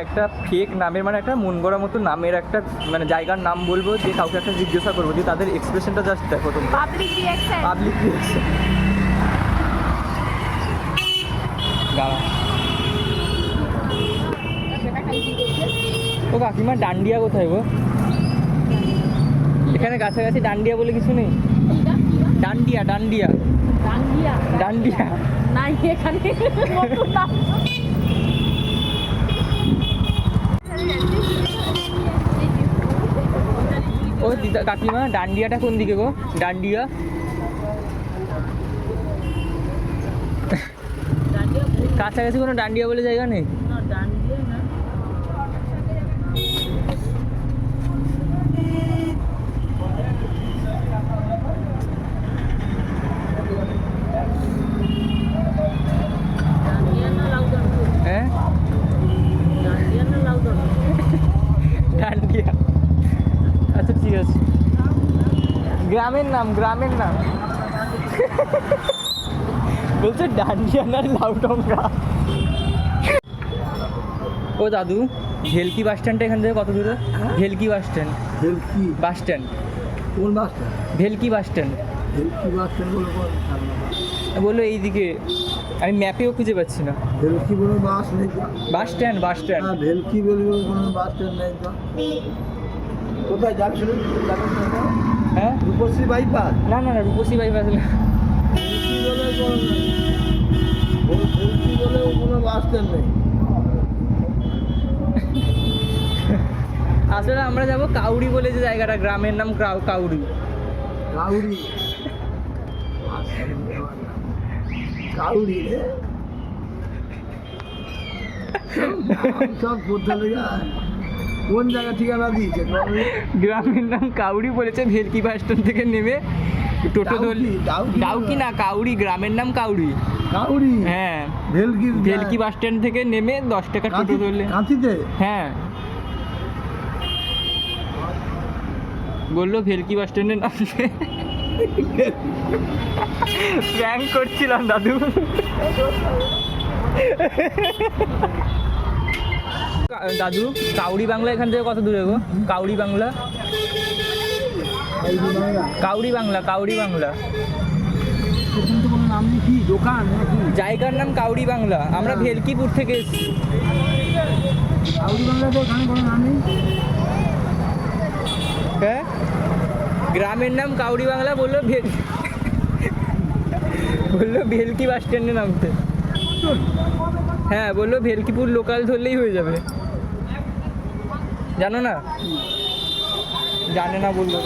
একটা ফেক নামের মানে একটা মন গড়া মতো নামের একটা মানে জায়গার নাম বলবো, যে কাউকে একটা জিজ্ঞাসা করবো, যে তাদের এক্সপ্রেশনটা জাস্ট দেখো তোমরা। Public reaction. Public reaction. দাঁড়া। ও কাকিমা ডান্ডিয়া কোথায় গো? এখানে কাছাকাছি ডান্ডিয়া বলে কিছু নেই? ডান্ডিয়া ডান্ডিয়া ডান্ডিয়া ডান্ডিয়া নাই এখানে নতুন নাম। ও দিদা কাকিমা ডান্ডিয়াটা কোন দিকে গো? ডান্ডিয়া কাছাকাছি কোনো ডান্ডিয়া বলে জায়গা নেই? না ডান্ডিয়া না। হ্যাঁ ডান্ডিয়া, আচ্ছা ঠিক আছে। গ্রামের নাম, গ্রামের নাম বলছে ডান্ডিয়া না লাউডঙ্গা। ও দাদু ভেলকি বাস স্ট্যান্ডটা এখান থেকে কত দূরে? ভেলকি বাস স্ট্যান্ড। ভেলকি বাস স্ট্যান্ড কোন বাসটা? ভেলকি বাস স্ট্যান্ড। ভেলকি বাস স্ট্যান্ড বলে বললো এইদিকে, আমি ম্যাপেও খুঁজে পাচ্ছি না। ভেলকি বলে বাস নেই তো। Bus stand, bus stand. হ্যাঁ ভেলকি বলে কোনো বাস স্ট্যান্ড নেই তো। কোথায় যাচ্ছিলেন? হ্যাঁ রূপশ্রী বাইপাস? না না না রূপসী বাইপাস না। ভেলকি বলে ভেলকি বলেও কোনো বাস স্ট্যান্ড নেই। আসলে আমরা যাবো কাউড়ি বলে যে জায়গাটা, গ্রামের নাম কাউড়ি। কাউরি কাউরি রে সব কোথায় যায়? কোন জায়গা ঠিকানা দিয়েছে? গ্রামের নাম কাউড়ি বলেছে, ভেলকি বাস স্ট্যান্ড থেকে নেমে টোটো ধরলি। ডাউকি না কাউড়ি, গ্রামের নাম কাউড়ি। কাউরি? হ্যাঁ ভেলকি ভেলকি বাস স্ট্যান্ড থেকে নেমে 10 টাকা টোটো ধরলে। কাঁথিতে? হ্যাঁ বললো ভেলকি বাস স্ট্যান্ডে নামছে। প্র্যাঙ্ক করছিলাম দাদু। দাদু কাউড়ি বাংলা এখান থেকে কত দূরে গো? কাউড়ি বাংলা, কাউড়ি বাংলা, কাউড়ি বাংলা। সেখানে তো কোনো নাম নেই, কি দোকান নাকি? জায়গার নাম কাউড়ি বাংলা, আমরা ভেলকিপুর থেকে এসেছি। কাউরি বাংলাতে ওখানে কোনো নাম নেই? হ্যাঁ গ্রামের নাম কাউড়ি বাংলা, বললো বললো ভেলকি বাস স্ট্যান্ডে নামতে। হ্যাঁ বললো ভেলকিপুর লোকাল ধরলেই হয়ে যাবে। জানো না? জানে না বললো।